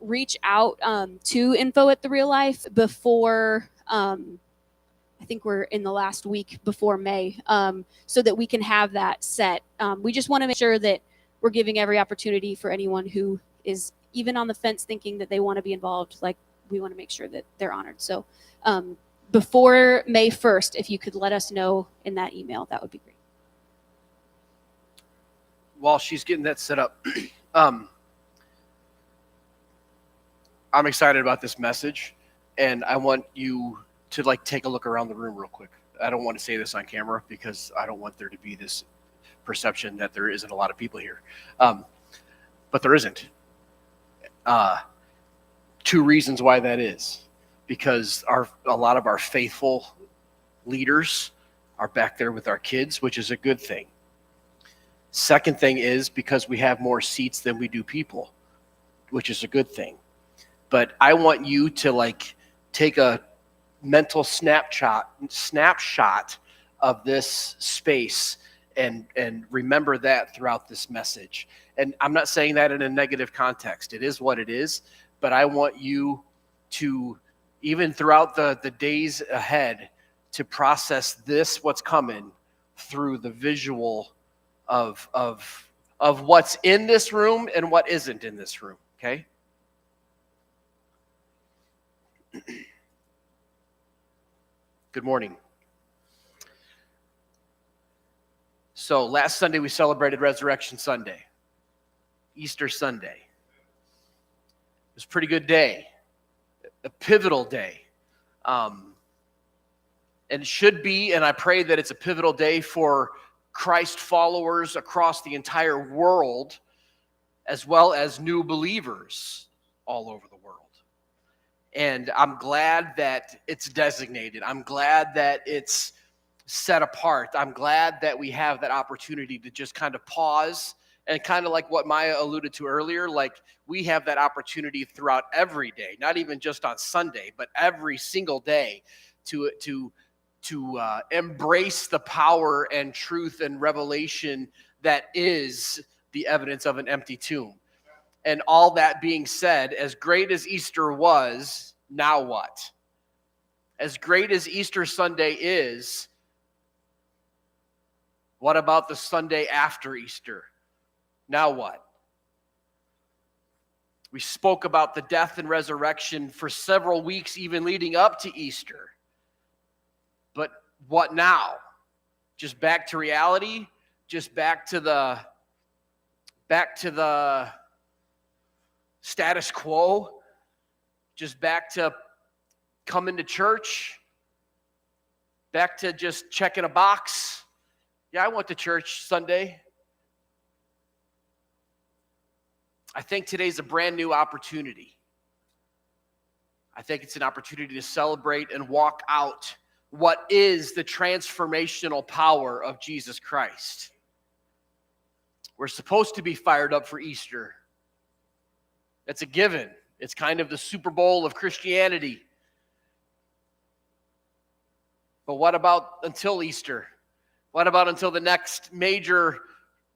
reach out to info@thereallife before, I think we're in the last week before May, so that we can have that set. We just want to make sure that we're giving every opportunity for anyone who is even on the fence thinking that they want to be involved. Like, we want to make sure that they're honored. So before May 1st, if you could let us know in that email, that would be great. While she's getting that set up, I'm excited about this message, and I want you to take a look around the room real quick. I don't want to say this on camera because I don't want there to be this perception that there isn't a lot of people here. But there isn't. 2 reasons why that is. Because a lot of our faithful leaders are back there with our kids, which is a good thing. Second thing is because we have more seats than we do people, which is a good thing. But I want you to take a mental snapshot of this space and remember that throughout this message. And I'm not saying that in a negative context. It is what it is. But I want you to, even throughout the days ahead, to process this, what's coming, through the visual of what's in this room and what isn't in this room, okay? Good morning. So last Sunday we celebrated Resurrection Sunday, Easter Sunday. It was a pretty good day. A pivotal day. And it should be, and I pray that it's a pivotal day for Christ followers across the entire world, as well as new believers all over the world. And I'm glad that it's designated. I'm glad that it's set apart. I'm glad that we have that opportunity to just kind of pause. And kind of like what Maya alluded to earlier, we have that opportunity throughout every day, not even just on Sunday, but every single day to embrace the power and truth and revelation that is the evidence of an empty tomb. And all that being said, as great as Easter was, now what? As great as Easter Sunday is, what about the Sunday after Easter? Now what? We spoke about the death and resurrection for several weeks, even leading up to Easter. But what now? Just back to reality? Just back to the status quo? Just back to coming to church? Back to just checking a box? Yeah, I went to church Sunday. I think today's a brand new opportunity. I think it's an opportunity to celebrate and walk out what is the transformational power of Jesus Christ. We're supposed to be fired up for Easter. That's a given. It's kind of the Super Bowl of Christianity. But what about until Easter? What about until the next major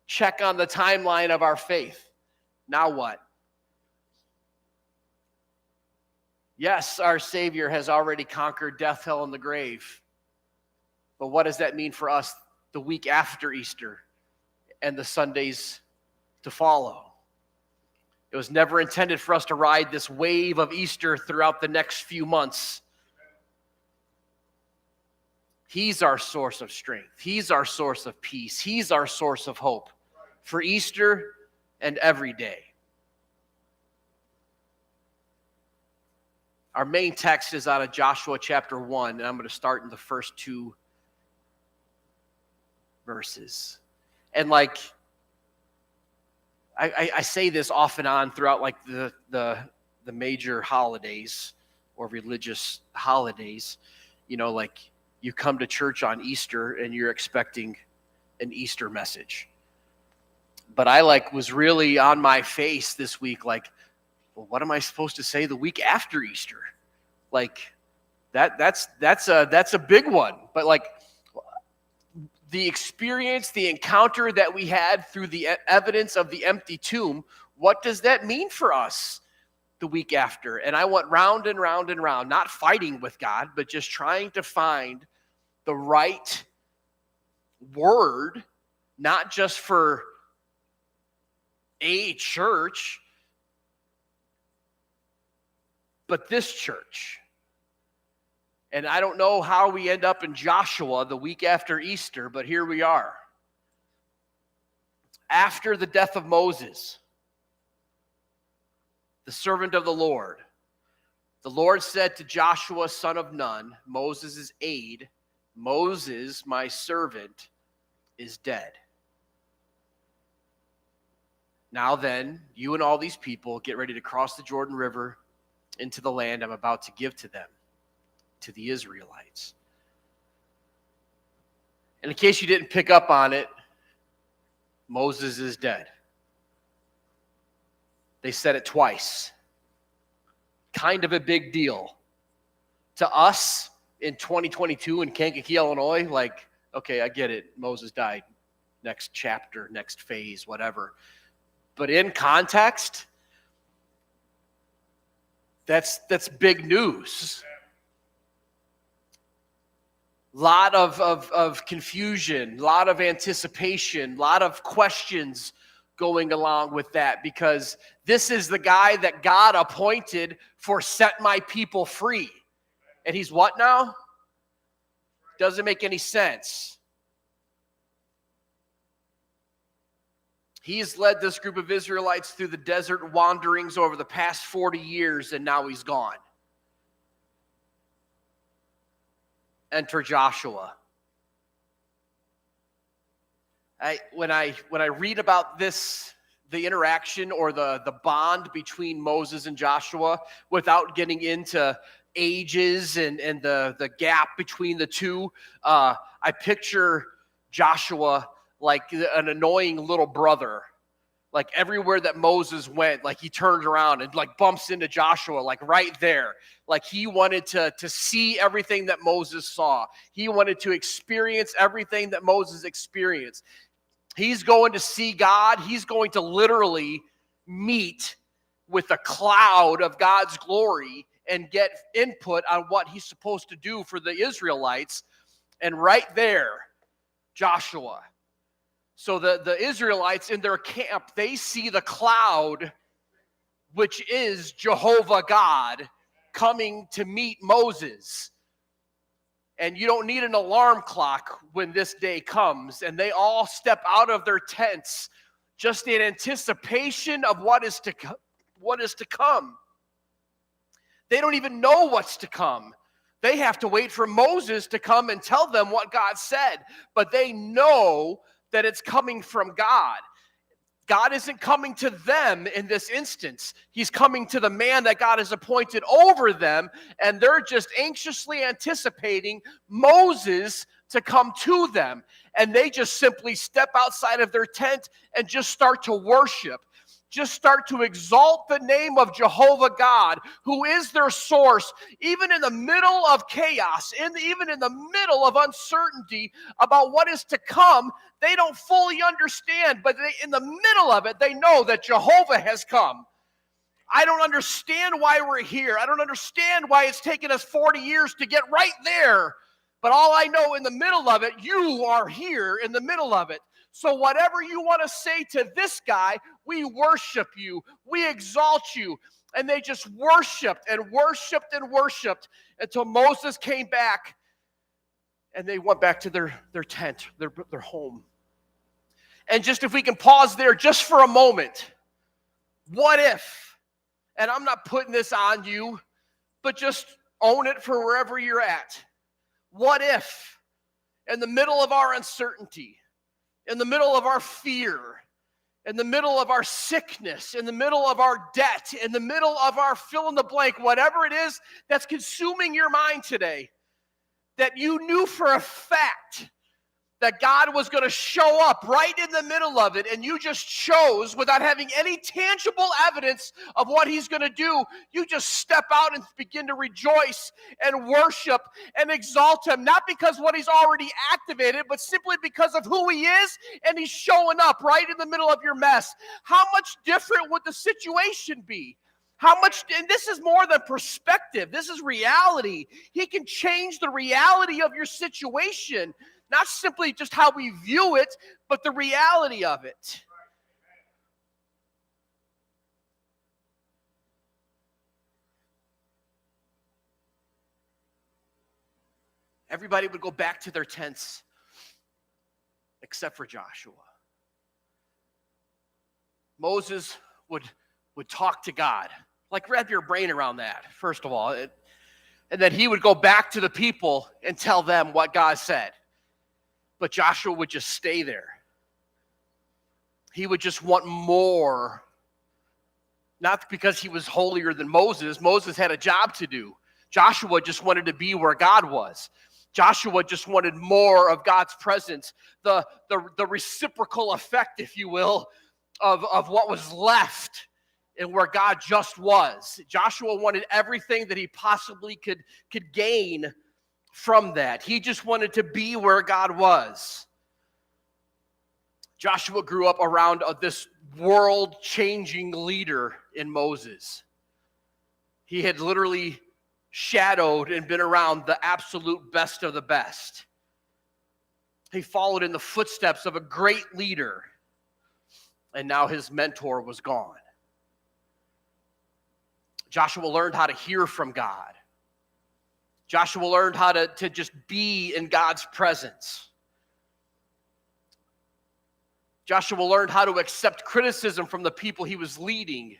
check on the timeline of our faith? Now what? Yes, our Savior has already conquered death, hell, and the grave. But what does that mean for us the week after Easter and the Sundays to follow? It was never intended for us to ride this wave of Easter throughout the next few months. He's our source of strength. He's our source of peace. He's our source of hope for Easter and every day. Our main text is out of Joshua chapter 1, and I'm going to start in the first 2 verses. And I say this off and on throughout the major holidays or religious holidays. You come to church on Easter and you're expecting an Easter message. But I was really on my face this week, well, what am I supposed to say the week after Easter? That's a big one. But the experience, the encounter that we had through the evidence of the empty tomb, what does that mean for us the week after, and I went round and round and round, not fighting with God, but just trying to find the right word, not just for a church, but this church. And I don't know how we end up in Joshua the week after Easter, but here we are. After the death of Moses, the servant of the Lord said to Joshua, son of Nun, Moses' aide, Moses, my servant, is dead. Now then, you and all these people get ready to cross the Jordan River into the land I'm about to give to them, to the Israelites. And in case you didn't pick up on it, Moses is dead. They said it twice. Kind of a big deal. To us in 2022 in Kankakee, Illinois, like, okay, I get it. Moses died. Next chapter, next phase, whatever. But in context, that's big news. Lot of confusion, lot of anticipation, lot of questions going along with that, because this is the guy that God appointed for set my people free. And he's what now? Doesn't make any sense. He's led this group of Israelites through the desert wanderings over the past 40 years, and now he's gone. Enter Joshua. When I read about this, the interaction or the bond between Moses and Joshua, without getting into ages and the gap between the two, I picture Joshua like an annoying little brother. Like everywhere that Moses went, like he turned around and like bumps into Joshua, like right there. Like he wanted to see everything that Moses saw. He wanted to experience everything that Moses experienced. He's going to see God. He's going to literally meet with a cloud of God's glory and get input on what he's supposed to do for the Israelites. And right there, Joshua. So the Israelites in their camp, they see the cloud, which is Jehovah God, coming to meet Moses. And you don't need an alarm clock when this day comes. And they all step out of their tents just in anticipation of what is to come. They don't even know what's to come. They have to wait for Moses to come and tell them what God said. But they know that it's coming from God. God isn't coming to them in this instance. He's coming to the man that God has appointed over them, and they're just anxiously anticipating Moses to come to them. And they just simply step outside of their tent and just start to worship. Just start to exalt the name of Jehovah God, who is their source, even in the middle of chaos, even in the middle of uncertainty about what is to come. They don't fully understand, but in the middle of it, they know that Jehovah has come. I don't understand why we're here. I don't understand why it's taken us 40 years to get right there. But all I know, in the middle of it, you are here in the middle of it. So whatever you want to say to this guy, we worship you. We exalt you. And they just worshiped and worshiped and worshiped until Moses came back. And they went back to their tent, their home. And just if we can pause there just for a moment. What if, and I'm not putting this on you, but just own it for wherever you're at. What if, in the middle of our uncertainty, in the middle of our fear, in the middle of our sickness, in the middle of our debt, in the middle of our fill in the blank, whatever it is that's consuming your mind today, that you knew for a fact that God was going to show up right in the middle of it, and you just chose, without having any tangible evidence of what he's going to do, you just step out and begin to rejoice and worship and exalt him, not because what he's already activated, but simply because of who he is, and he's showing up right in the middle of your mess. How much different would the situation be? How much, and this is more than perspective. This is reality. He can change the reality of your situation, not simply just how we view it, but the reality of it. Everybody would go back to their tents except for Joshua. Moses would talk to God. Like, wrap your brain around that, first of all. And then he would go back to the people and tell them what God said. But Joshua would just stay there. He would just want more. Not because he was holier than Moses. Moses had a job to do. Joshua just wanted to be where God was. Joshua just wanted more of God's presence, the reciprocal effect, if you will, of what was left and where God just was. Joshua wanted everything that he possibly could gain from that. He just wanted to be where God was. Joshua grew up around this world-changing leader in Moses. He had literally shadowed and been around the absolute best of the best. He followed in the footsteps of a great leader, and now his mentor was gone. Joshua learned how to hear from God. Joshua learned how to just be in God's presence. Joshua learned how to accept criticism from the people he was leading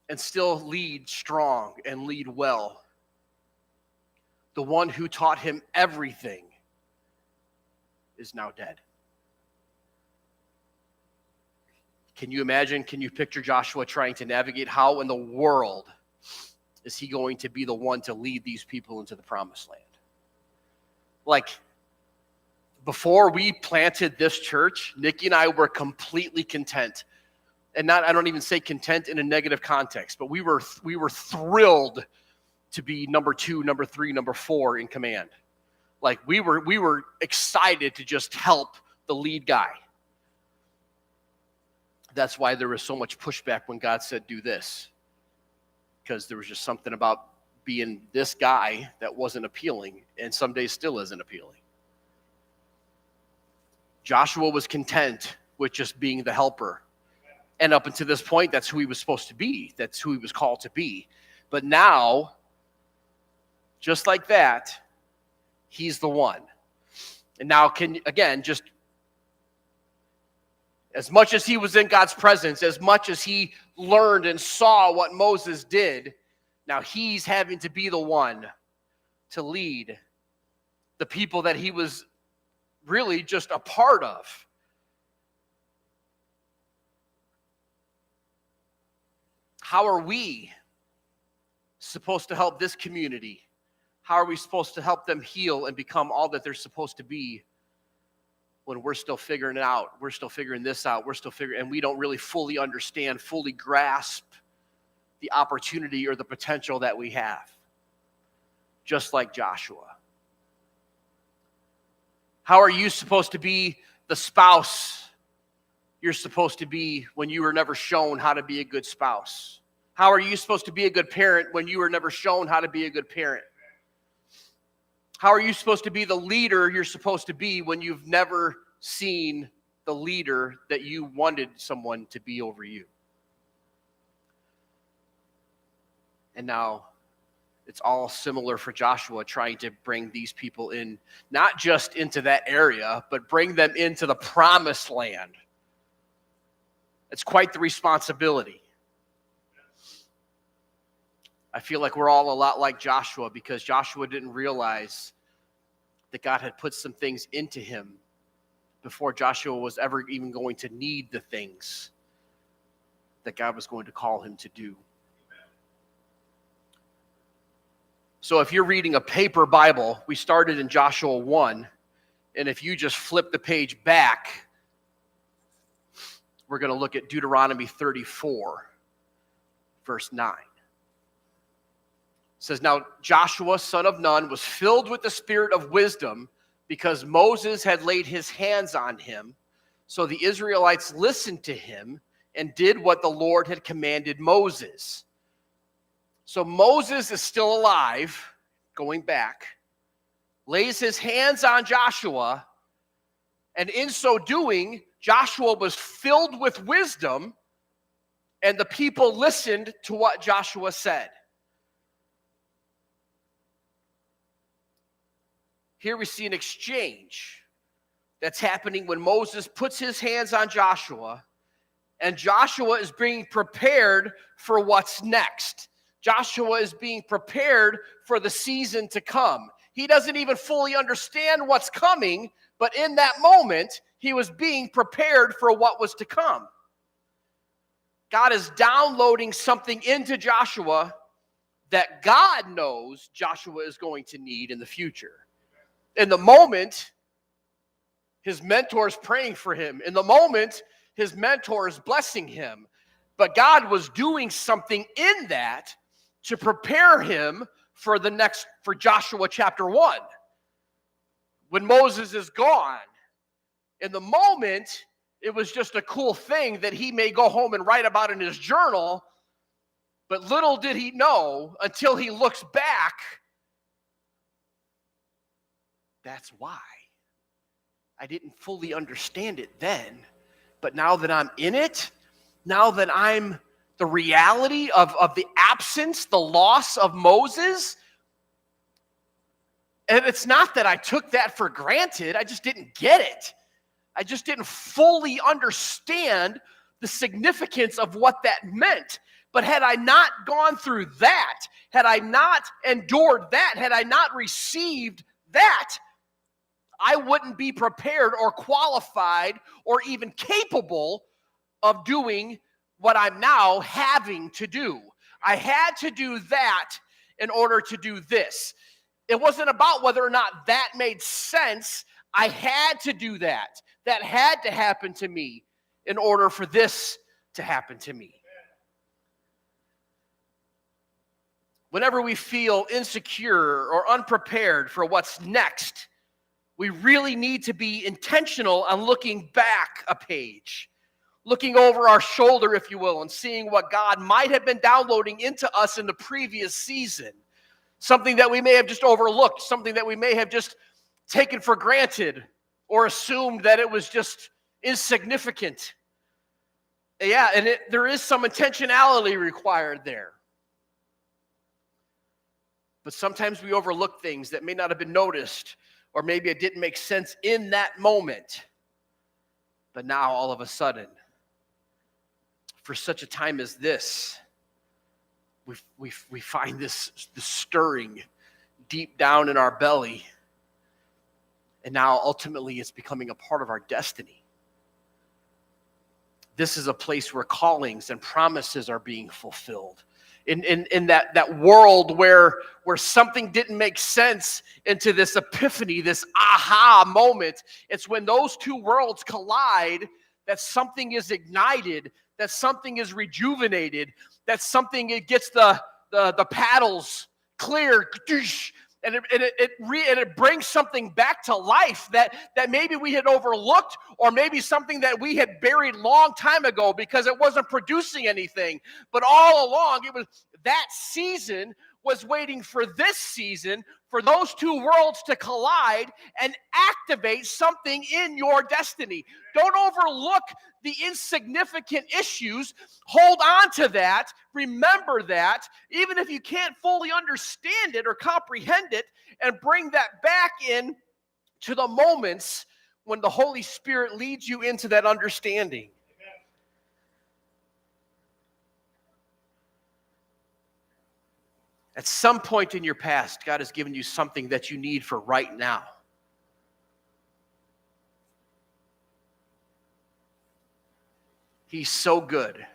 and still lead strong and lead well. The one who taught him everything is now dead. Can you imagine, can you picture Joshua trying to navigate how in the world is he going to be the one to lead these people into the promised land? Like, before we planted this church, Nikki and I were completely content. And I don't even say content in a negative context, but we were thrilled to be number 2, number 3, number 4 in command. Like, we were excited to just help the lead guy. That's why there was so much pushback when God said, do this. Because there was just something about being this guy that wasn't appealing, and some days still isn't appealing. Joshua was content with just being the helper. And up until this point, that's who he was supposed to be. That's who he was called to be. But now, just like that, he's the one. And now, just as much as he was in God's presence, as much as he learned and saw what Moses did, now he's having to be the one to lead the people that he was really just a part of. How are we supposed to help this community? How are we supposed to help them heal and become all that they're supposed to be when we're still figuring it out? We're still figuring this out. And we don't really fully understand, fully grasp the opportunity or the potential that we have. Just like Joshua. How are you supposed to be the spouse you're supposed to be when you were never shown how to be a good spouse? How are you supposed to be a good parent when you were never shown how to be a good parent? How are you supposed to be the leader you're supposed to be when you've never seen the leader that you wanted someone to be over you? And now it's all similar for Joshua, trying to bring these people in, not just into that area, but bring them into the promised land. It's quite the responsibility. I feel like we're all a lot like Joshua, because Joshua didn't realize that God had put some things into him before Joshua was ever even going to need the things that God was going to call him to do. So if you're reading a paper Bible, we started in Joshua 1, and if you just flip the page back, we're going to look at Deuteronomy 34, verse 9. It says, now Joshua, son of Nun, was filled with the spirit of wisdom because Moses had laid his hands on him. So the Israelites listened to him and did what the Lord had commanded Moses. So Moses is still alive, going back, lays his hands on Joshua, and in so doing, Joshua was filled with wisdom, and the people listened to what Joshua said. Here we see an exchange that's happening when Moses puts his hands on Joshua, and Joshua is being prepared for what's next. Joshua is being prepared for the season to come. He doesn't even fully understand what's coming, but in that moment, he was being prepared for what was to come. God is downloading something into Joshua that God knows Joshua is going to need in the future. In the moment, his mentor is praying for him. In the moment, his mentor is blessing him. But God was doing something in that to prepare him for Joshua chapter 1. When Moses is gone, in the moment, it was just a cool thing that he may go home and write about in his journal, but little did he know until he looks back, that's why. I didn't fully understand it then, but now that I'm in it, now that I'm the reality of the absence, the loss of Moses, and it's not that I took that for granted, I just didn't get it. I just didn't fully understand the significance of what that meant. But had I not gone through that, had I not endured that, had I not received that, I wouldn't be prepared or qualified or even capable of doing what I'm now having to do. I had to do that in order to do this. It wasn't about whether or not that made sense. I had to do that. That had to happen to me in order for this to happen to me. Whenever we feel insecure or unprepared for what's next, we really need to be intentional on looking back a page, looking over our shoulder, if you will, and seeing what God might have been downloading into us in the previous season. Something that we may have just overlooked, something that we may have just taken for granted or assumed that it was just insignificant. Yeah, and there is some intentionality required there. But sometimes we overlook things that may not have been noticed, or maybe it didn't make sense in that moment. But now, all of a sudden, for such a time as this, we find this stirring deep down in our belly. And now, ultimately, it's becoming a part of our destiny. This is a place where callings and promises are being fulfilled. In that world where something didn't make sense, into this epiphany, this aha moment, it's when those two worlds collide that something is ignited, that something is rejuvenated, that something, it gets the paddles clear, and it brings something back to life that maybe we had overlooked, or maybe something that we had buried long time ago because it wasn't producing anything. But all along, it was that season was waiting for this season, for those two worlds to collide and activate something in your destiny. Don't overlook the insignificant issues. Hold on to that. Remember that, even if you can't fully understand it or comprehend it, and bring that back in to the moments when the Holy Spirit leads you into that understanding. At some point in your past, God has given you something that you need for right now. He's so good.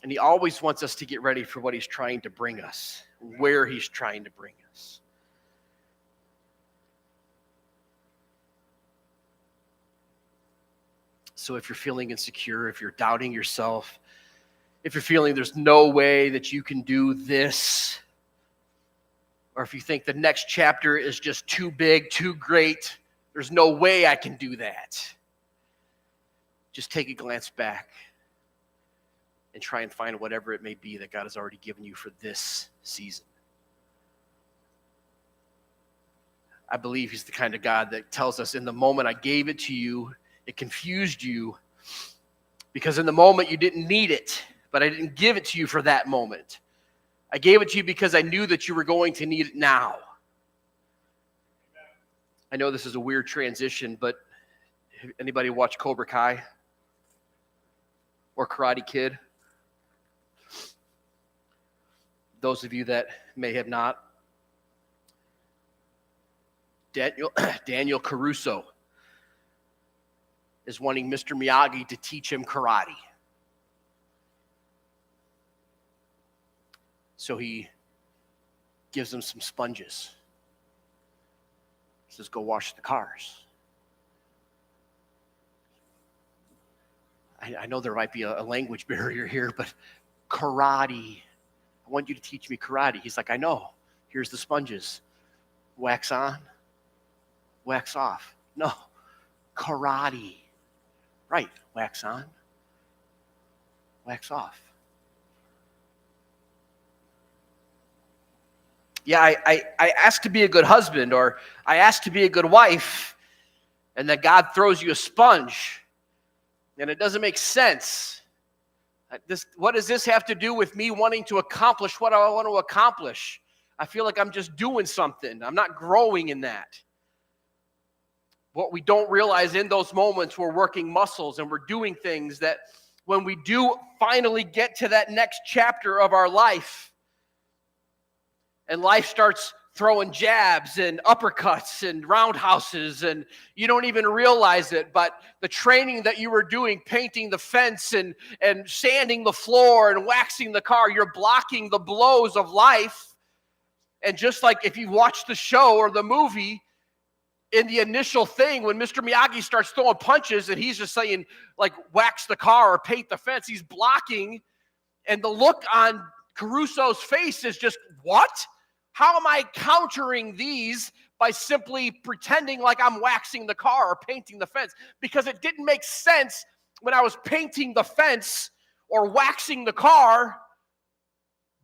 And he always wants us to get ready for what he's trying to bring us, where he's trying to bring us. So if you're feeling insecure, if you're doubting yourself, if you're feeling there's no way that you can do this, or if you think the next chapter is just too big, too great, there's no way I can do that, just take a glance back and try and find whatever it may be that God has already given you for this season. I believe he's the kind of God that tells us, in the moment I gave it to you, it confused you, because in the moment you didn't need it, but I didn't give it to you for that moment. I gave it to you because I knew that you were going to need it now. I know this is a weird transition, but anybody watch Cobra Kai or Karate Kid? Those of you that may have not. Daniel Caruso is wanting Mr. Miyagi to teach him karate. So he gives him some sponges. He says, go wash the cars. I know there might be a language barrier here, but karate. I want you to teach me karate. He's like, I know. Here's the sponges. Wax on, wax off. No, karate. Right, wax on, wax off. Yeah, I ask to be a good husband, or I ask to be a good wife, and then God throws you a sponge, and it doesn't make sense. What does this have to do with me wanting to accomplish what I want to accomplish? I feel like I'm just doing something. I'm not growing in that. What we don't realize in those moments, we're working muscles and we're doing things that when we do finally get to that next chapter of our life, and life starts throwing jabs and uppercuts and roundhouses, and you don't even realize it, but the training that you were doing, painting the fence and sanding the floor and waxing the car, you're blocking the blows of life. And just like if you watch the show or the movie, in the initial thing, when Mr. Miyagi starts throwing punches and he's just saying, like, wax the car or paint the fence, he's blocking. And the look on Caruso's face is just, what? How am I countering these by simply pretending like I'm waxing the car or painting the fence? Because it didn't make sense when I was painting the fence or waxing the car.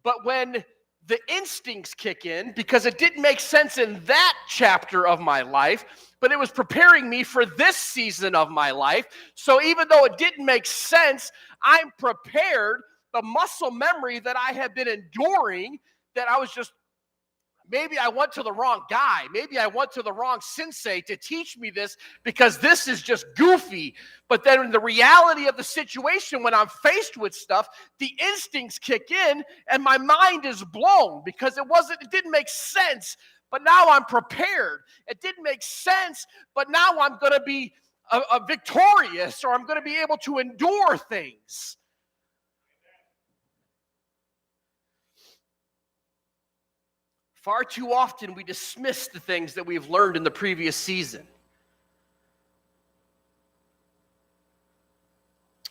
But when the instincts kick in, because it didn't make sense in that chapter of my life, but it was preparing me for this season of my life. So even though it didn't make sense, I'm prepared. The muscle memory that I have been enduring, that I was just, maybe I went to the wrong guy. Maybe I went to the wrong sensei to teach me this because this is just goofy. But then in the reality of the situation, when I'm faced with stuff, the instincts kick in and my mind is blown because it didn't make sense. But now I'm prepared. It didn't make sense, but now I'm going to be a victorious, or I'm going to be able to endure things. Far too often we dismiss the things that we've learned in the previous season.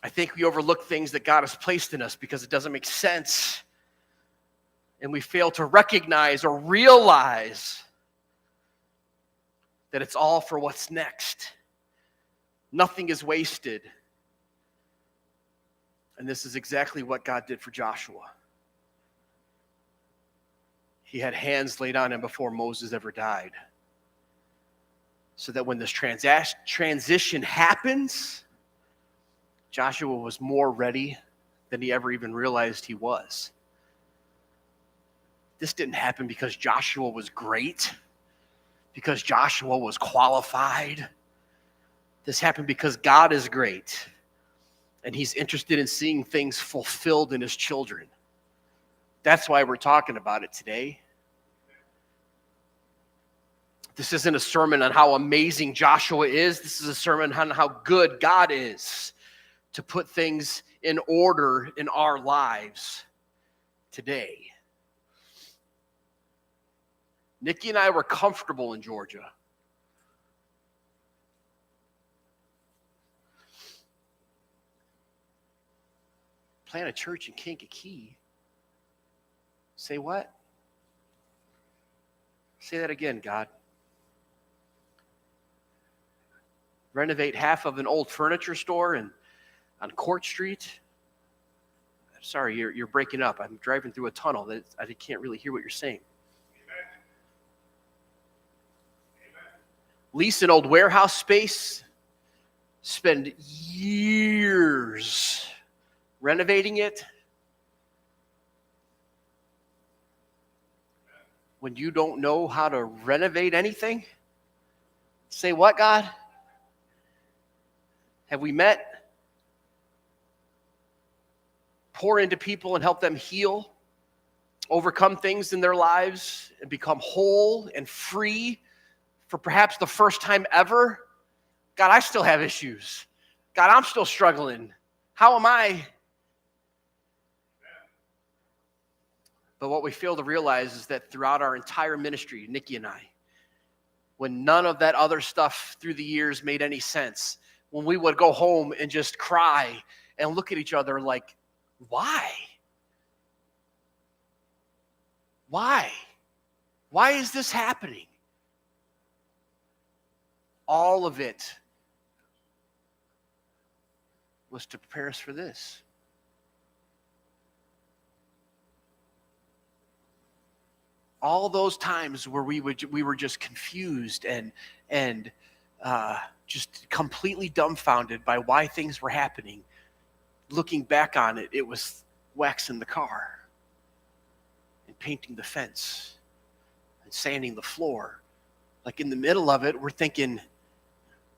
I think we overlook things that God has placed in us because it doesn't make sense. And we fail to recognize or realize that it's all for what's next. Nothing is wasted. And this is exactly what God did for Joshua. He had hands laid on him before Moses ever died. So that when this transition happens, Joshua was more ready than he ever even realized he was. This didn't happen because Joshua was great, because Joshua was qualified. This happened because God is great, and he's interested in seeing things fulfilled in his children. That's why we're talking about it today. This isn't a sermon on how amazing Joshua is. This is a sermon on how good God is to put things in order in our lives today. Nikki and I were comfortable in Georgia. Plant a church in Kankakee. Say what? Say that again, God. Renovate half of an old furniture store on Court Street. Sorry, you're breaking up. I'm driving through a tunnel that I can't really hear what you're saying. Lease an old warehouse space, spend years renovating it. When you don't know how to renovate anything, say, what, God? Have we met? Pour into people and help them heal, overcome things in their lives, and become whole and free for perhaps the first time ever. God, I still have issues. God, I'm still struggling. How am I? But what we fail to realize is that throughout our entire ministry, Nikki and I, when none of that other stuff through the years made any sense, when we would go home and just cry and look at each other like, why? Why? Why is this happening? All of it was to prepare us for this. All those times where we were just confused and just completely dumbfounded by why things were happening. Looking back on it, it was waxing the car and painting the fence and sanding the floor. Like in the middle of it, we're thinking,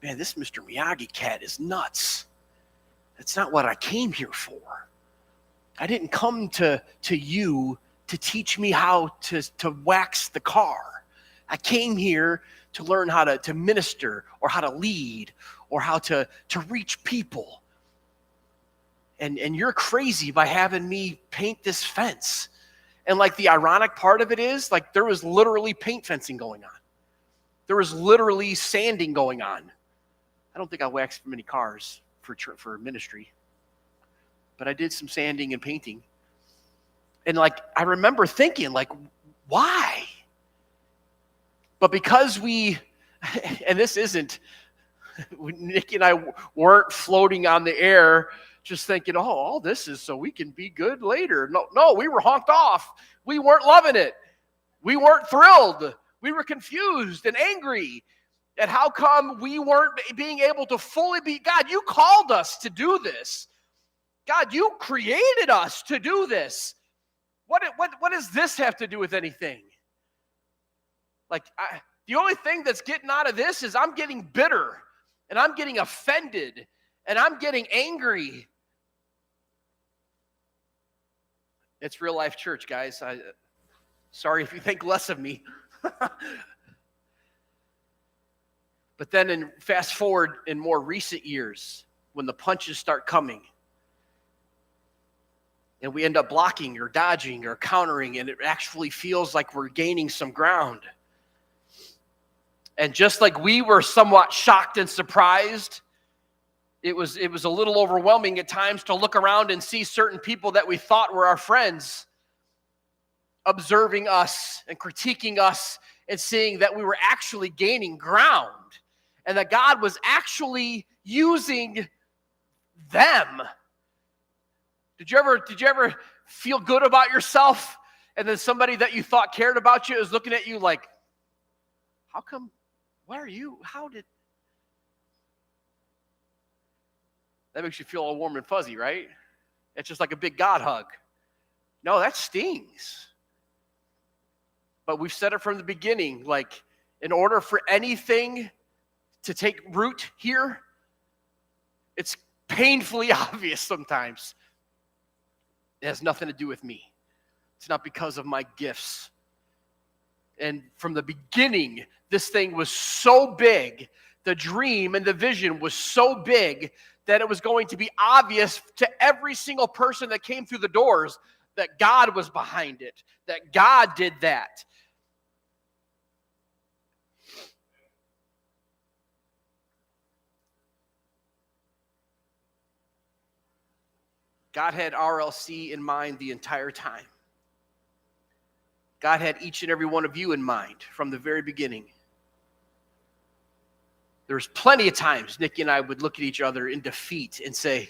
man, this Mr. Miyagi cat is nuts. That's not what I came here for. I didn't come to you to teach me how to wax the car. I came here to learn how to minister or how to lead or how to reach people. And you're crazy by having me paint this fence. And like the ironic part of it is, like there was literally paint fencing going on. There was literally sanding going on. I don't think I waxed many cars for ministry, but I did some sanding and painting. And like I remember thinking, like, why? But because and this isn't, Nikki and I weren't floating on the air just thinking, oh, all this is so we can be good later. No, we were honked off. We weren't loving it. We weren't thrilled. We were confused and angry at how come we weren't being able to fully be. God, you called us to do this. God, you created us to do this. What does this have to do with anything? Like, the only thing that's getting out of this is I'm getting bitter and I'm getting offended and I'm getting angry. It's real life church, guys. Sorry if you think less of me. But then fast forward in more recent years, when the punches start coming, and we end up blocking or dodging or countering, and it actually feels like we're gaining some ground. And just like we were somewhat shocked and surprised, it was a little overwhelming at times to look around and see certain people that we thought were our friends observing us and critiquing us and seeing that we were actually gaining ground and that God was actually using them. Did you ever feel good about yourself and then somebody that you thought cared about you is looking at you like, how come? Where are you? That makes you feel all warm and fuzzy, right? It's just like a big God hug. No, that stings. But we've said it from the beginning, like in order for anything to take root here, it's painfully obvious sometimes. It has nothing to do with me. It's not because of my gifts. And from the beginning, this thing was so big, the dream and the vision was so big that it was going to be obvious to every single person that came through the doors that God was behind it, that God did that. God had RLC in mind the entire time. God had each and every one of you in mind from the very beginning. There's plenty of times Nikki and I would look at each other in defeat and say,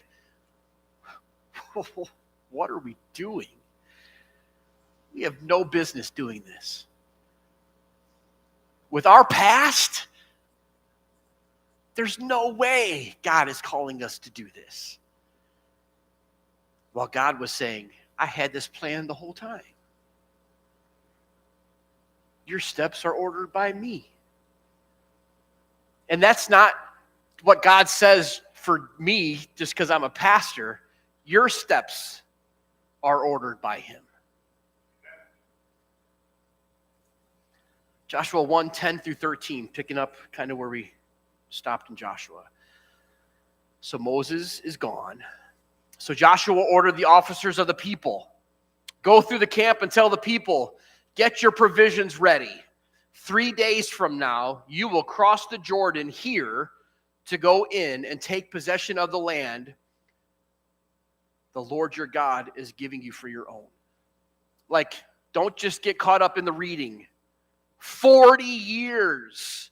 what are we doing? We have no business doing this. With our past, there's no way God is calling us to do this. While God was saying, I had this plan the whole time. Your steps are ordered by me. And that's not what God says for me just because I'm a pastor. Your steps are ordered by him. Joshua 1:10-13, picking up kind of where we stopped in Joshua. So Moses is gone. So Joshua ordered the officers of the people, go through the camp and tell the people, get your provisions ready. 3 days from now, you will cross the Jordan here to go in and take possession of the land the Lord your God is giving you for your own. Like, don't just get caught up in the reading. 40 years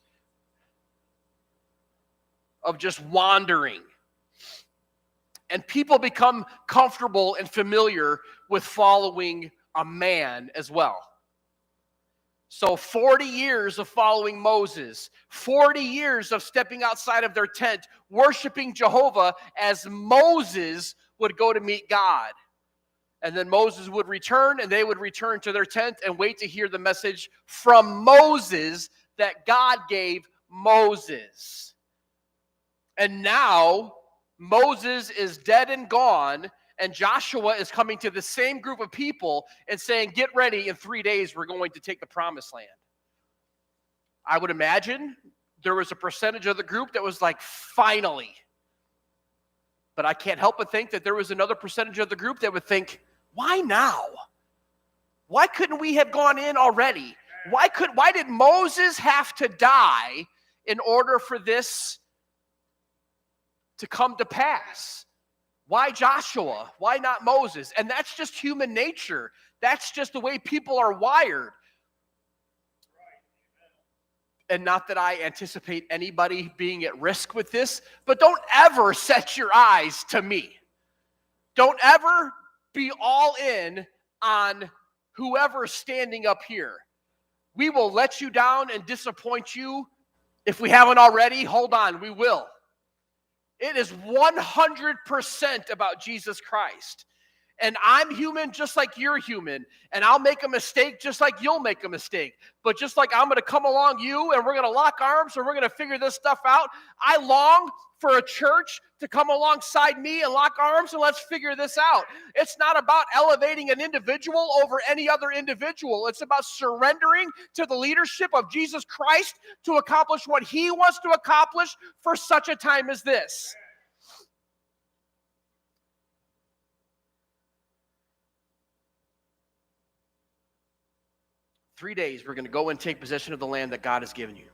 of just wandering. And people become comfortable and familiar with following a man as well. So 40 years of following Moses, 40 years of stepping outside of their tent, worshiping Jehovah as Moses would go to meet God. And then Moses would return, and they would return to their tent and wait to hear the message from Moses that God gave Moses. And now Moses is dead and gone, and Joshua is coming to the same group of people and saying, get ready, in 3 days we're going to take the promised land. I would imagine there was a percentage of the group that was like, finally. But I can't help but think that there was another percentage of the group that would think, why now? Why couldn't we have gone in already? Why did Moses have to die in order for this to come to pass? Why Joshua? Why not Moses? And that's just human nature. That's just the way people are wired. And not that I anticipate anybody being at risk with this, but don't ever set your eyes to me. Don't ever be all in on whoever's standing up here. We will let you down and disappoint you if we haven't already. Hold on, we will. It is 100% about Jesus Christ. And I'm human just like you're human. And I'll make a mistake just like you'll make a mistake. But just like I'm going to come along you and we're going to lock arms and we're going to figure this stuff out, I long for a church to come alongside me and lock arms and let's figure this out. It's not about elevating an individual over any other individual. It's about surrendering to the leadership of Jesus Christ to accomplish what he wants to accomplish for such a time as this. "3 days, we're going to go and take possession of the land that God has given you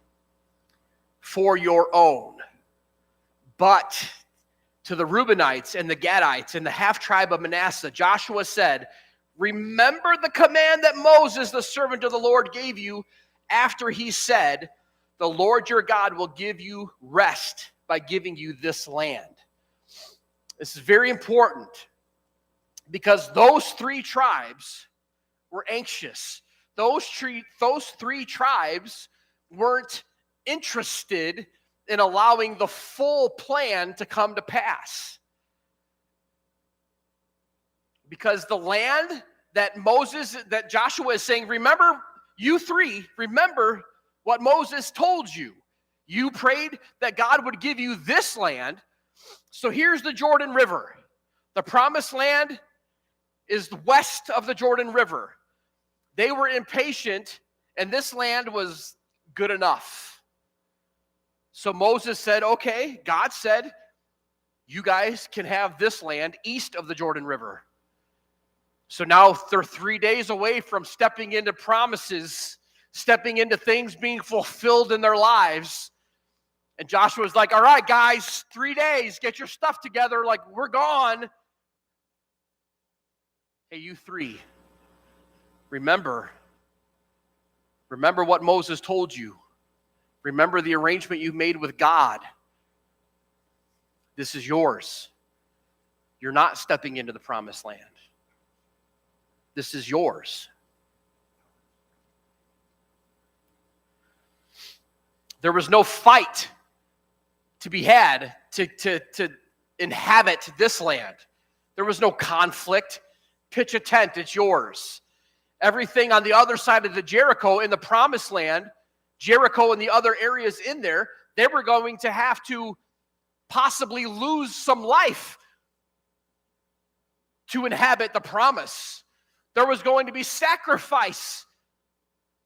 for your own. But to the Reubenites and the Gadites and the half-tribe of Manasseh, Joshua said, remember the command that Moses, the servant of the Lord, gave you after he said, the Lord your God will give you rest by giving you this land." This is very important because those three tribes were anxious. Those three tribes weren't interested in allowing the full plan to come to pass. Because the land that Joshua is saying, remember, you three, remember what Moses told you. You prayed that God would give you this land. So here's the Jordan River. The promised land is west of the Jordan River. They were impatient, and this land was good enough. So Moses said, okay, God said, you guys can have this land east of the Jordan River. So now they're 3 days away from stepping into promises, stepping into things being fulfilled in their lives. And Joshua's like, all right, guys, 3 days, get your stuff together. Like, we're gone. Hey, you three. Remember what Moses told you. Remember the arrangement you made with God. This is yours. You're not stepping into the promised land. This is yours. There was no fight to be had to inhabit this land. There was no conflict. Pitch a tent, it's yours. Everything on the other side of the Jericho in the promised land, Jericho and the other areas in there, they were going to have to possibly lose some life to inhabit the promise. There was going to be sacrifice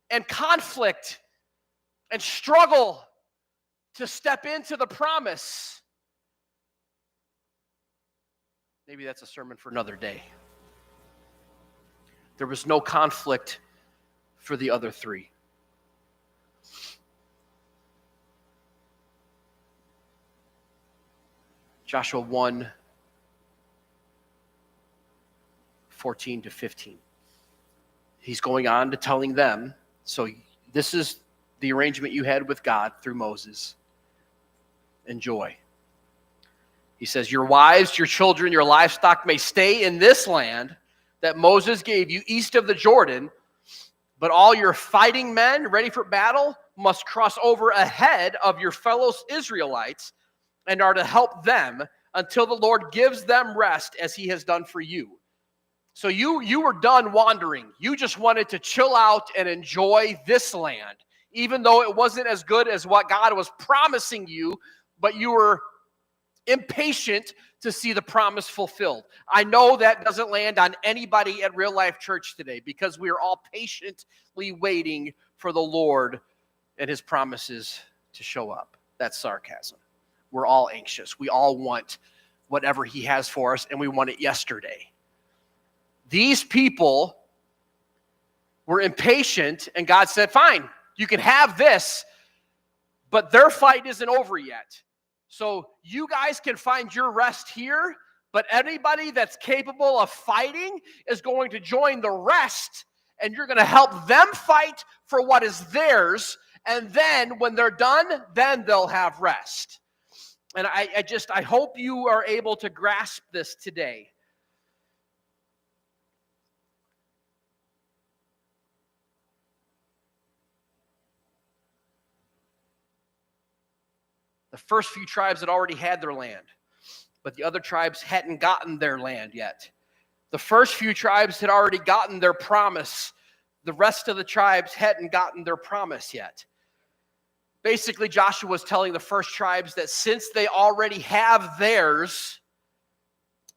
and conflict and struggle to step into the promise. Maybe that's a sermon for another day. There was no conflict for the other three. Joshua 1, 14 to 15. He's going on to telling them, so this is the arrangement you had with God through Moses. Enjoy. He says, your wives, your children, your livestock may stay in this land that Moses gave you east of the Jordan, but all your fighting men ready for battle must cross over ahead of your fellow Israelites and are to help them until the Lord gives them rest as he has done for you. So you were done wandering. You just wanted to chill out and enjoy this land, even though it wasn't as good as what God was promising you, but you were impatient to see the promise fulfilled. I know that doesn't land on anybody at Real Life Church today because we are all patiently waiting for the Lord and his promises to show up. That's sarcasm. We're all anxious. We all want whatever he has for us, and we want it yesterday. These people were impatient, and God said, fine, you can have this, but their fight isn't over yet. So you guys can find your rest here, but anybody that's capable of fighting is going to join the rest, and you're going to help them fight for what is theirs, and then when they're done, then they'll have rest. And I hope you are able to grasp this today. The first few tribes had already had their land, but the other tribes hadn't gotten their land yet. The first few tribes had already gotten their promise. The rest of the tribes hadn't gotten their promise yet. Basically, Joshua was telling the first tribes that since they already have theirs,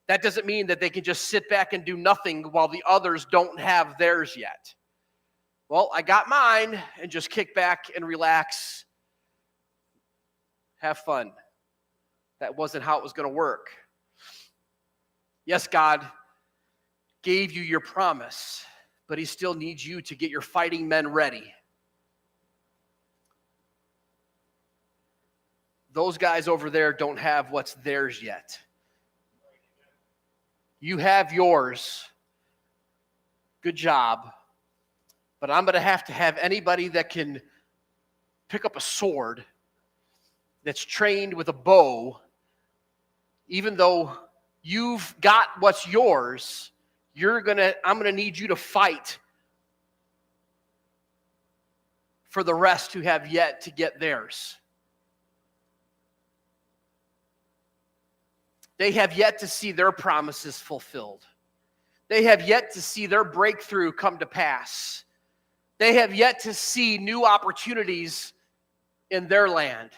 that doesn't mean that they can just sit back and do nothing while the others don't have theirs yet. Well, I got mine, and just kick back and relax. Have fun. That wasn't how it was going to work. Yes, God gave you your promise, but he still needs you to get your fighting men ready. Those guys over there don't have what's theirs yet. You have yours. Good job. But I'm going to have anybody that can pick up a sword, that's trained with a bow, even though you've got what's yours, I'm going to need you to fight for the rest who have yet to get theirs. They have yet to see their promises fulfilled. They have yet to see their breakthrough come to pass. They have yet to see new opportunities in their land.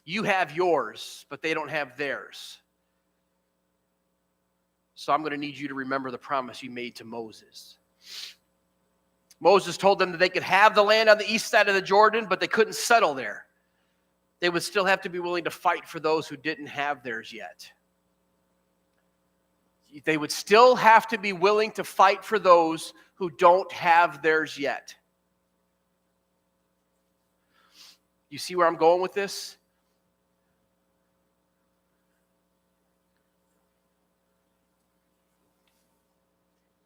You have yours, but they don't have theirs. So I'm going to need you to remember the promise you made to Moses. Moses told them that they could have the land on the east side of the Jordan, but they couldn't settle there. They would still have to be willing to fight for those who didn't have theirs yet. They would still have to be willing to fight for those who don't have theirs yet. You see where I'm going with this?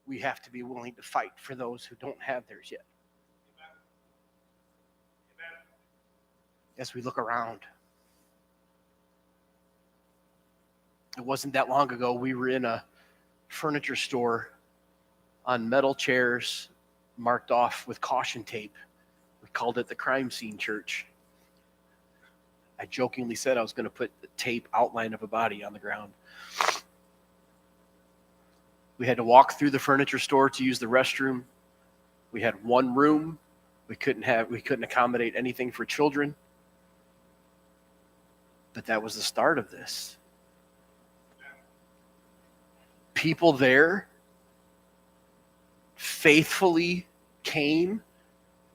We have to be willing to fight for those who don't have theirs yet. Amen. As we look around, it wasn't that long ago we were in a furniture store on metal chairs marked off with caution tape. We called it the crime scene church. I jokingly said I was going to put the tape outline of a body on the ground. We had to walk through the furniture store to use the restroom. We had one room. We couldn't accommodate anything for children. But that was the start of this. People there faithfully came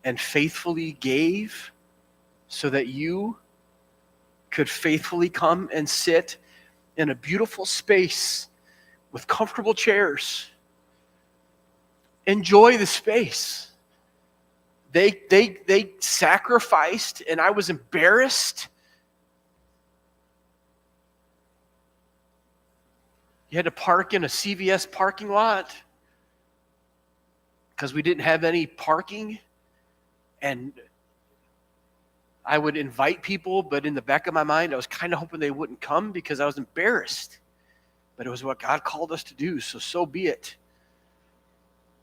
and faithfully gave so that you could faithfully come and sit in a beautiful space with comfortable chairs. Enjoy the space. They sacrificed, and I was embarrassed. You had to park in a CVS parking lot because we didn't have any parking. And I would invite people, but in the back of my mind, I was kind of hoping they wouldn't come because I was embarrassed. But it was what God called us to do, so be it.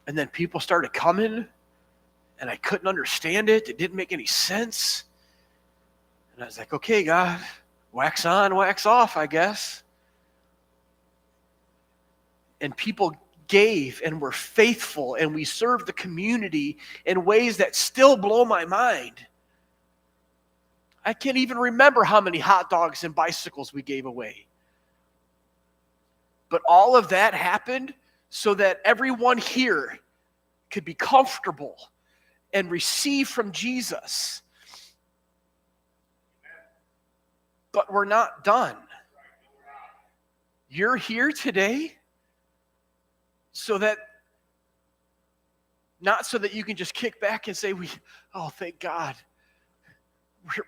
And then people started coming, and I couldn't understand it. It didn't make any sense. And I was like, okay, God, wax on, wax off, I guess. And people gave and were faithful, and we served the community in ways that still blow my mind. I can't even remember how many hot dogs and bicycles we gave away. But all of that happened so that everyone here could be comfortable and receive from Jesus. But we're not done. You're here today not so that you can just kick back and say, thank God.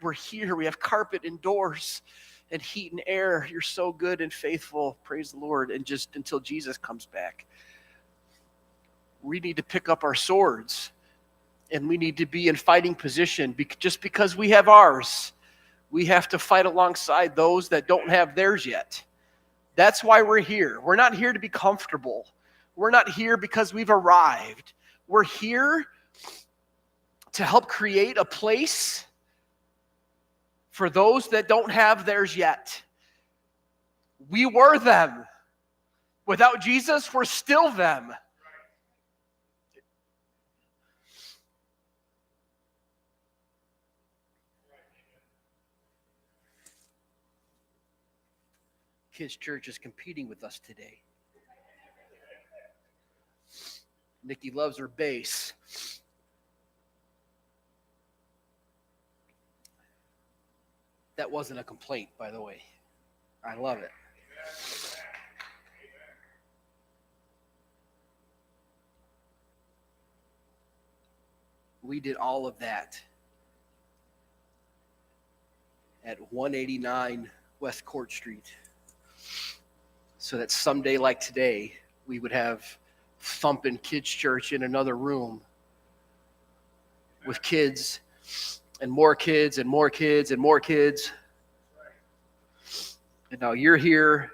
We're here. We have carpet indoors and heat and air. You're so good and faithful. Praise the Lord. And just until Jesus comes back. We need to pick up our swords and we need to be in fighting position. Just because we have ours, we have to fight alongside those that don't have theirs yet. That's why we're here. We're not here to be comfortable. We're not here because we've arrived. We're here to help create a place for those that don't have theirs yet. We were them. Without Jesus, we're still them. Kids Church is competing with us today. Nikki loves her bass. That wasn't a complaint, by the way. I love it. We did all of that at 189 West Court Street, so that someday like today, we would have thumping Kids Church in another room with kids and more kids and more kids and more kids. And now you're here,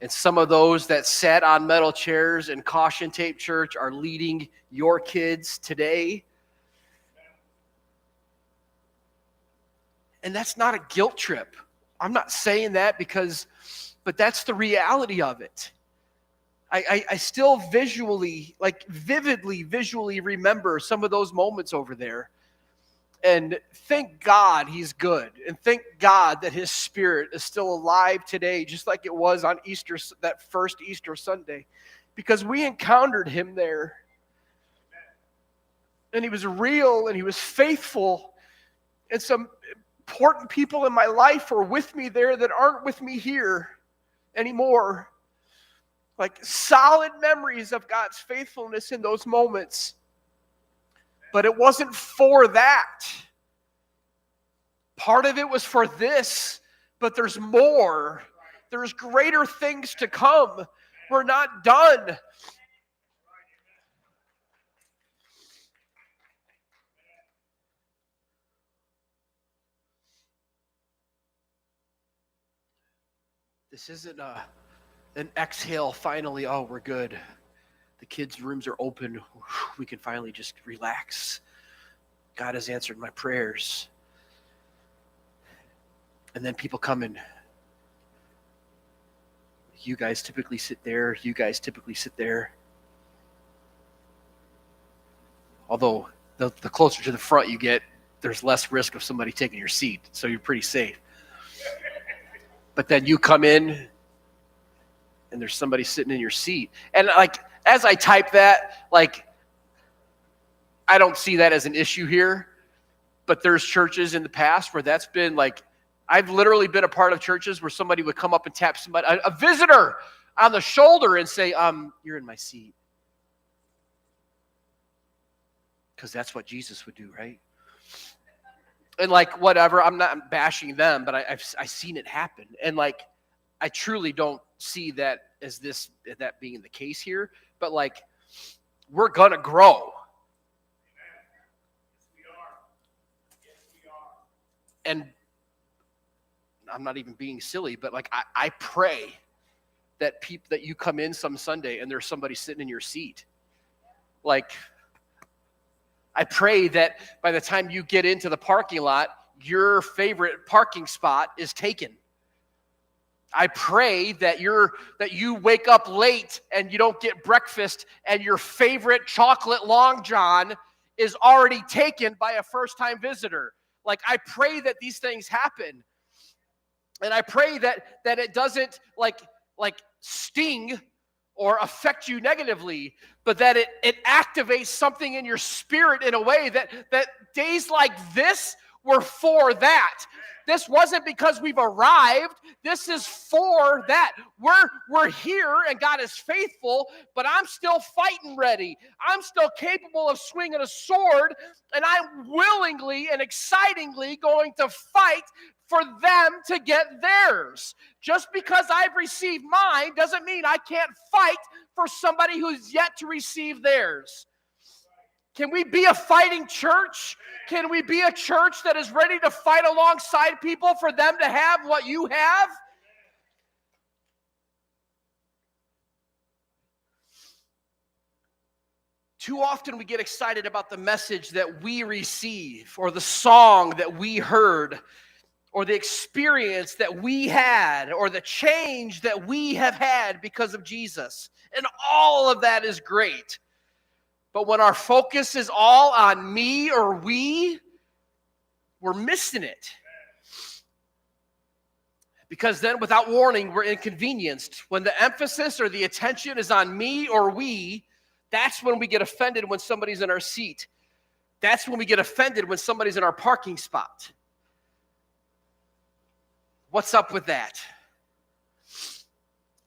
and some of those that sat on metal chairs and caution tape church are leading your kids today. And that's not a guilt trip. I'm not saying that but that's the reality of it. I still vividly visually remember some of those moments over there. And thank God he's good. And thank God that his Spirit is still alive today, just like it was on Easter, that first Easter Sunday. Because we encountered him there. And he was real and he was faithful. And some important people in my life are with me there that aren't with me here anymore. Like solid memories of God's faithfulness in those moments. But it wasn't for that. Part of it was for this, but there's more. There's greater things to come. We're not done. This isn't a And exhale, finally, oh, we're good. The kids' rooms are open. We can finally just relax. God has answered my prayers. And then people come in. You guys typically sit there. You guys typically sit there. Although the closer to the front you get, there's less risk of somebody taking your seat. So you're pretty safe. But then you come in and there's somebody sitting in your seat. And like, as I type that, like, I don't see that as an issue here. But there's churches in the past where that's been like, I've literally been a part of churches where somebody would come up and tap somebody, a visitor on the shoulder and say, you're in my seat. Because that's what Jesus would do, right? And like, whatever, I'm not bashing them, but I've seen it happen. And like, I truly don't see that as that being the case here. But like, we're going to grow. And I'm not even being silly, but like, I pray that that you come in some Sunday and there's somebody sitting in your seat. Like, I pray that by the time you get into the parking lot, your favorite parking spot is taken. I pray that you wake up late and you don't get breakfast and your favorite chocolate Long John is already taken by a first-time visitor. Like, I pray that these things happen. And I pray that it doesn't like sting or affect you negatively, but that it activates something in your spirit in a way that days like this were for that. This wasn't because we've arrived. This is for that. We're here and God is faithful, but I'm still fighting ready. I'm still capable of swinging a sword, and I'm willingly and excitingly going to fight for them to get theirs. Just because I've received mine doesn't mean I can't fight for somebody who's yet to receive theirs. Can we be a fighting church? Can we be a church that is ready to fight alongside people for them to have what you have? Too often we get excited about the message that we receive, or the song that we heard, or the experience that we had, or the change that we have had because of Jesus. And all of that is great. But when our focus is all on me or we're missing it. Because then, without warning, we're inconvenienced. When the emphasis or the attention is on me or we, that's when we get offended when somebody's in our seat. That's when we get offended when somebody's in our parking spot. What's up with that?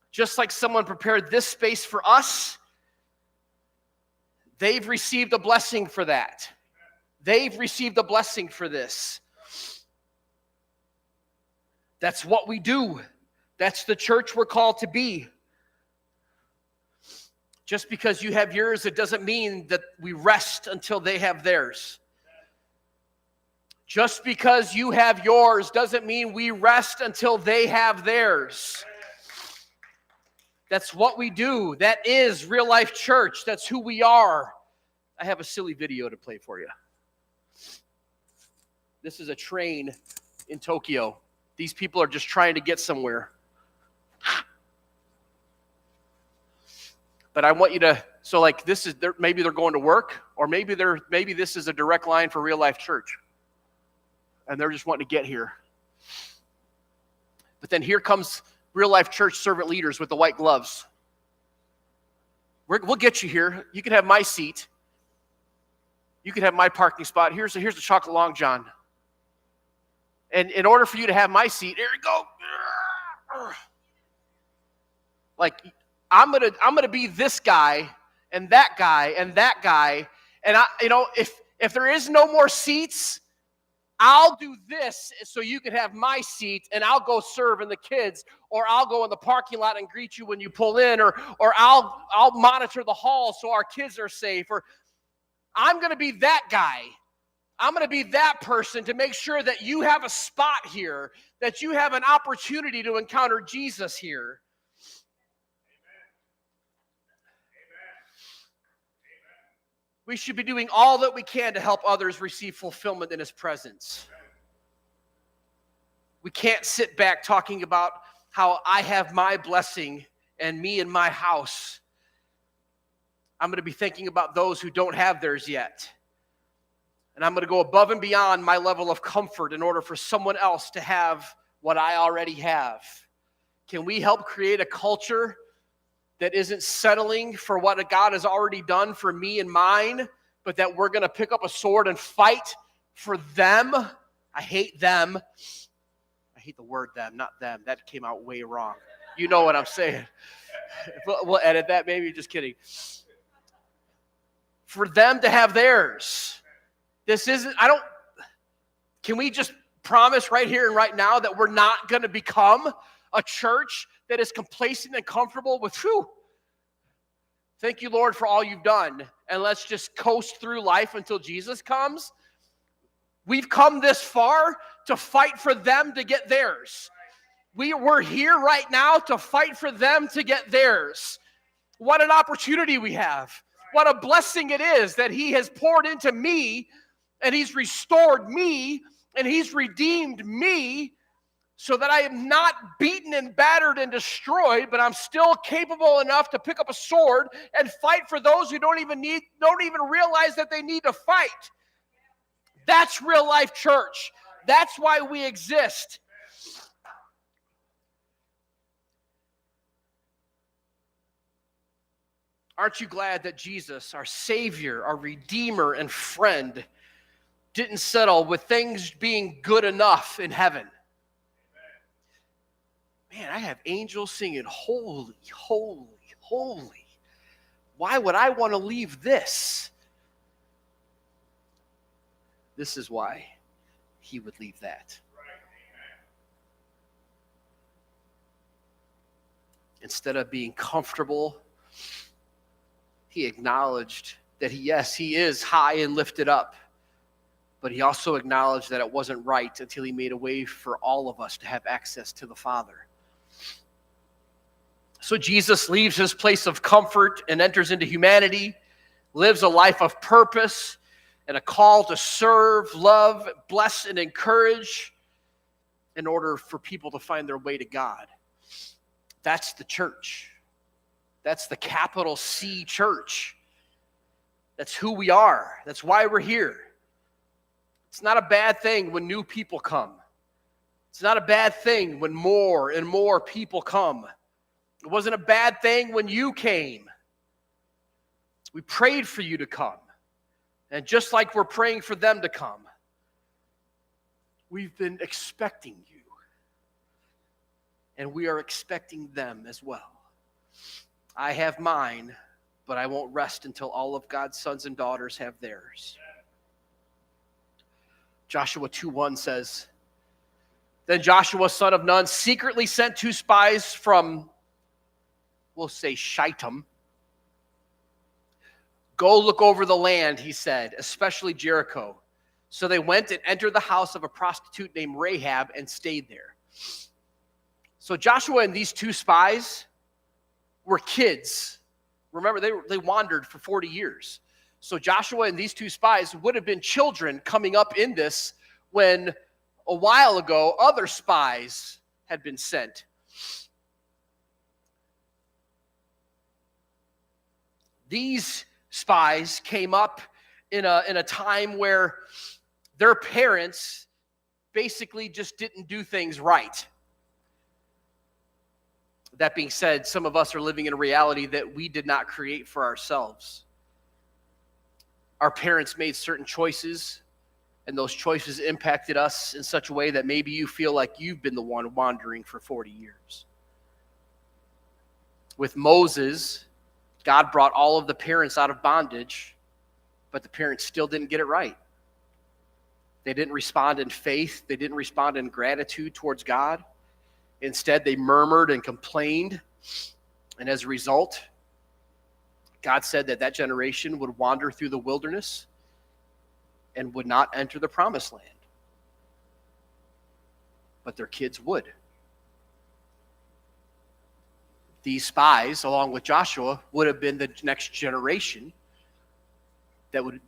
Just like someone prepared this space for us, they've received a blessing for that. They've received a blessing for this. That's what we do. That's the church we're called to be. Just because you have yours, it doesn't mean that we rest until they have theirs. Just because you have yours doesn't mean we rest until they have theirs. That's what we do. That is real life church. That's who we are. I have a silly video to play for you. This is a train in Tokyo. These people are just trying to get somewhere. But I want you to, so like this is, maybe they're going to work, or maybe this is a direct line for real life church. And they're just wanting to get here. But then here comes real life church servant leaders with the white gloves. We'll get you here. You can have my seat. You can have my parking spot. Here's the chocolate Long John. And in order for you to have my seat, here you go. Like, I'm gonna be this guy and that guy and that guy. And if there is no more seats, I'll do this so you can have my seat, and I'll go serve in the kids, or I'll go in the parking lot and greet you when you pull in, or I'll monitor the hall so our kids are safe, or I'm going to be that guy. I'm going to be that person to make sure that you have a spot here, that you have an opportunity to encounter Jesus here. We should be doing all that we can to help others receive fulfillment in his presence. We can't sit back talking about how I have my blessing and me and my house. I'm going to be thinking about those who don't have theirs yet. And I'm going to go above and beyond my level of comfort in order for someone else to have what I already have. Can we help create a culture that isn't settling for what God has already done for me and mine, but that we're going to pick up a sword and fight for them? I hate them. I hate the word them, not them. That came out way wrong. You know what I'm saying. We'll edit that, maybe. Just kidding. For them to have theirs. Can we just promise right here and right now that we're not going to become a church that is complacent and comfortable with, thank you, Lord, for all you've done, and let's just coast through life until Jesus comes? We've come this far to fight for them to get theirs. We're here right now to fight for them to get theirs. What an opportunity we have. What a blessing it is that he has poured into me, and he's restored me, and he's redeemed me, so that I am not beaten and battered and destroyed, but I'm still capable enough to pick up a sword and fight for those who don't even realize that they need to fight. That's real life church. That's why we exist. Aren't you glad that Jesus, our Savior, our Redeemer and friend, didn't settle with things being good enough in heaven? Man, I have angels singing, holy, holy, holy. Why would I want to leave this? This is why he would leave that. Instead of being comfortable, he acknowledged that he is high and lifted up, but he also acknowledged that it wasn't right until he made a way for all of us to have access to the Father. So Jesus leaves his place of comfort and enters into humanity, lives a life of purpose and a call to serve, love, bless, and encourage in order for people to find their way to God. That's the church. That's the capital C church. That's who we are. That's why we're here. It's not a bad thing when new people come. It's not a bad thing when more and more people come. It wasn't a bad thing when you came. We prayed for you to come. And just like we're praying for them to come, we've been expecting you. And we are expecting them as well. I have mine, but I won't rest until all of God's sons and daughters have theirs. Joshua 2:1 says, Then Joshua, son of Nun, secretly sent 2 spies from, we'll say, Shittim. Go look over the land, he said, especially Jericho. So they went and entered the house of a prostitute named Rahab and stayed there. So Joshua and these 2 spies were kids. Remember, they wandered for 40 years. So Joshua and these 2 spies would have been children coming up in this when a while ago other spies had been sent. These spies came up in a time where their parents basically just didn't do things right. That being said, some of us are living in a reality that we did not create for ourselves. Our parents made certain choices, and those choices impacted us in such a way that maybe you feel like you've been the one wandering for 40 years. With Moses, God brought all of the parents out of bondage, but the parents still didn't get it right. They didn't respond in faith. They didn't respond in gratitude towards God. Instead, they murmured and complained. And as a result, God said that generation would wander through the wilderness and would not enter the promised land. But their kids would. These spies, along with Joshua, would have been the next generation that would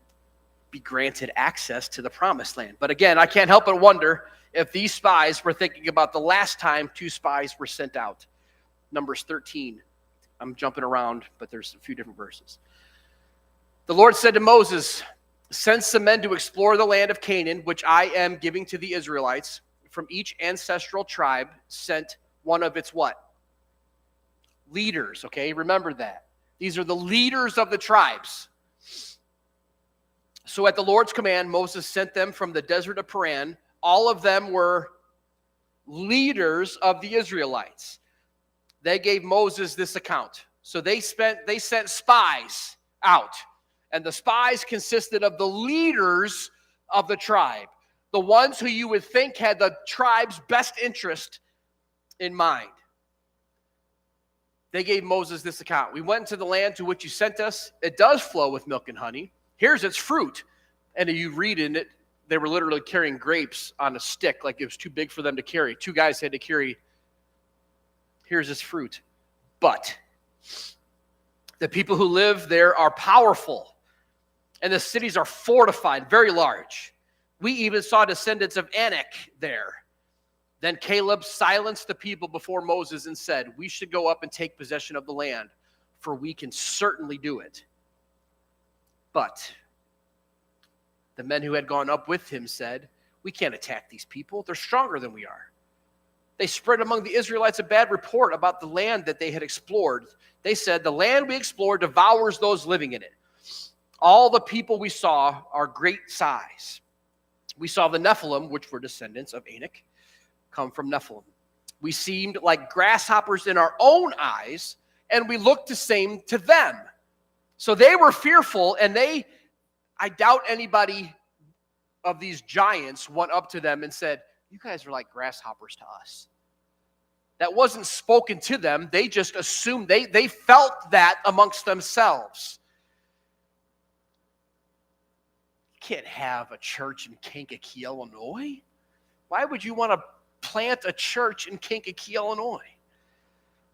be granted access to the promised land. But again, I can't help but wonder if these spies were thinking about the last time 2 spies were sent out. Numbers 13. I'm jumping around, but there's a few different verses. The Lord said to Moses, send some men to explore the land of Canaan, which I am giving to the Israelites. From each ancestral tribe sent one of its what? Leaders, okay? Remember that. These are the leaders of the tribes. So at the Lord's command, Moses sent them from the desert of Paran. All of them were leaders of the Israelites. They gave Moses this account. So they sent spies out. And the spies consisted of the leaders of the tribe, the ones who you would think had the tribe's best interest in mind. They gave Moses this account. We went to the land to which you sent us. It does flow with milk and honey. Here's its fruit. And you read in it, they were literally carrying grapes on a stick, like it was too big for them to carry. 2 guys had to carry. Here's its fruit. But the people who live there are powerful, and the cities are fortified, very large. We even saw descendants of Anak there. Then Caleb silenced the people before Moses and said, we should go up and take possession of the land, for we can certainly do it. But the men who had gone up with him said, we can't attack these people. They're stronger than we are. They spread among the Israelites a bad report about the land that they had explored. They said, the land we explored devours those living in it. All the people we saw are great size. We saw the Nephilim, which were descendants of Anak, come from Nephilim. We seemed like grasshoppers in our own eyes, and we looked the same to them. So they were fearful, and I doubt anybody of these giants went up to them and said, you guys are like grasshoppers to us. That wasn't spoken to them. They just assumed, they felt that amongst themselves. You can't have a church in Kankakee, Illinois. Why would you want to plant a church in Kankakee, Illinois?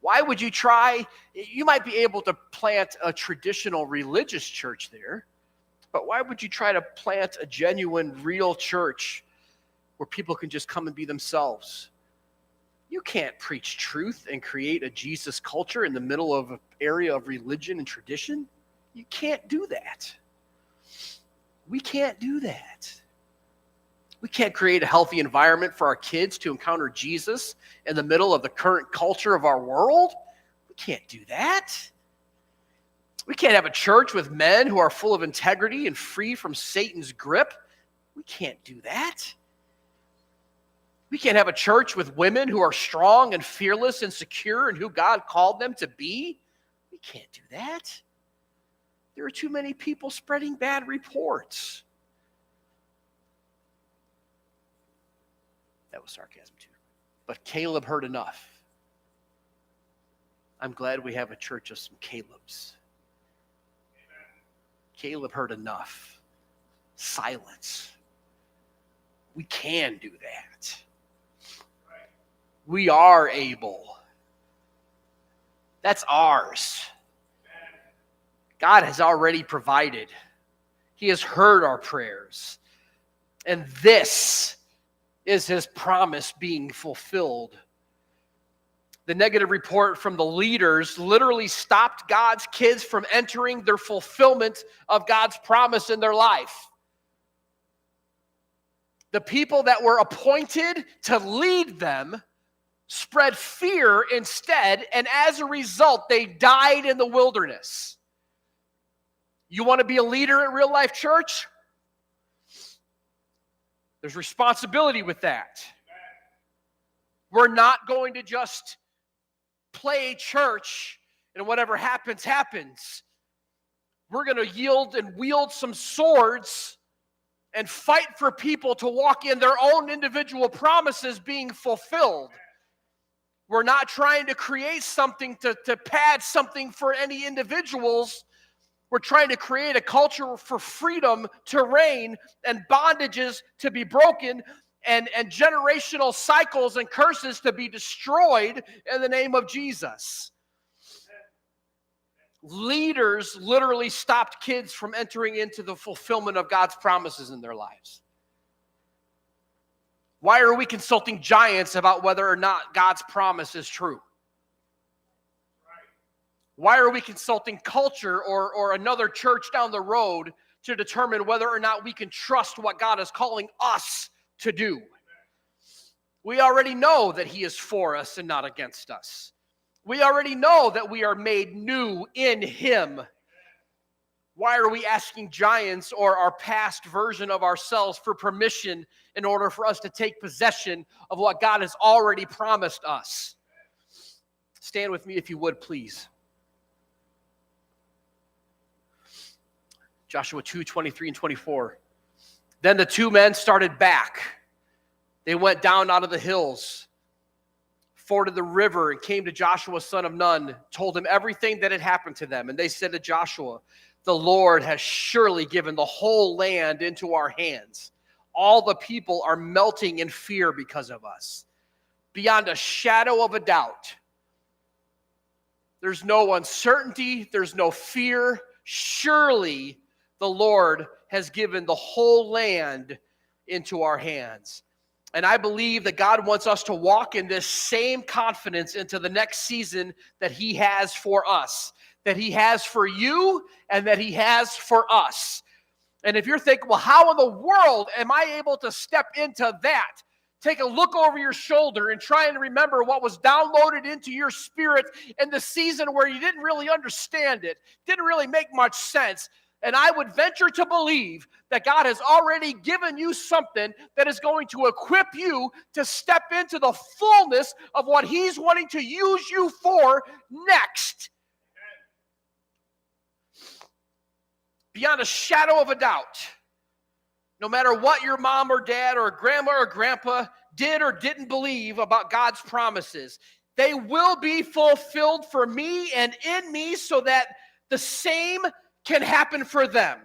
Why would you try? You might be able to plant a traditional religious church there, but why would you try to plant a genuine, real church where people can just come and be themselves? You can't preach truth and create a Jesus culture in the middle of an area of religion and tradition. You can't do that. We can't do that. We can't create a healthy environment for our kids to encounter Jesus in the middle of the current culture of our world. We can't do that. We can't have a church with men who are full of integrity and free from Satan's grip. We can't do that. We can't have a church with women who are strong and fearless and secure and who God called them to be. We can't do that. There are too many people spreading bad reports. That was sarcasm too. But Caleb heard enough. I'm glad we have a church of some Calebs. Amen. Caleb heard enough. Silence. We can do that. Right. We are able. That's ours. Amen. God has already provided. He has heard our prayers. And this is his promise being fulfilled. The negative report from the leaders literally stopped God's kids from entering their fulfillment of God's promise in their life. The people that were appointed to lead them spread fear instead, and as a result, they died in the wilderness. You want to be a leader at Real Life Church? There's responsibility with that. We're not going to just play church and whatever happens, happens. We're going to yield and wield some swords and fight for people to walk in their own individual promises being fulfilled. We're not trying to create something to pad something for any individuals. We're trying to create a culture for freedom to reign and bondages to be broken and generational cycles and curses to be destroyed in the name of Jesus. Leaders literally stopped kids from entering into the fulfillment of God's promises in their lives. Why are we consulting giants about whether or not God's promise is true? Why are we consulting culture or another church down the road to determine whether or not we can trust what God is calling us to do? We already know that he is for us and not against us. We already know that we are made new in him. Why are we asking giants or our past version of ourselves for permission in order for us to take possession of what God has already promised us? Stand with me if you would, please. Joshua 2:23 and 24. Then the two men started back. They went down out of the hills, forded the river, and came to Joshua, son of Nun, told him everything that had happened to them. And they said to Joshua, the Lord has surely given the whole land into our hands. All the people are melting in fear because of us, beyond a shadow of a doubt. There's no uncertainty. There's no fear. Surely the Lord has given the whole land into our hands. And I believe that God wants us to walk in this same confidence into the next season that he has for us, that he has for you, and that he has for us. And if you're thinking, well, how in the world am I able to step into that? Take a look over your shoulder and try and remember what was downloaded into your spirit in the season where you didn't really understand it, didn't really make much sense. And I would venture to believe that God has already given you something that is going to equip you to step into the fullness of what he's wanting to use you for next. Beyond a shadow of a doubt, no matter what your mom or dad or grandma or grandpa did or didn't believe about God's promises, they will be fulfilled for me and in me so that the same can happen for them.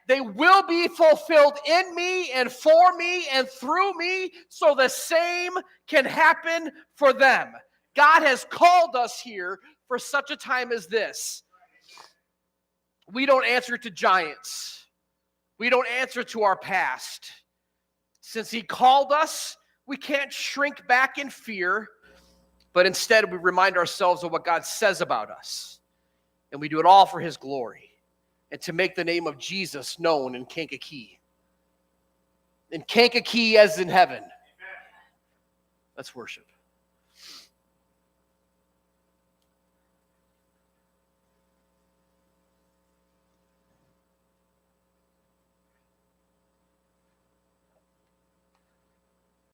They will be fulfilled in me and for me and through me, so the same can happen for them. God has called us here for such a time as this. We don't answer to giants. We don't answer to our past. Since he called us, we can't shrink back in fear, but instead we remind ourselves of what God says about us. And we do it all for his glory and to make the name of Jesus known in Kankakee. In Kankakee as in heaven. Let's worship.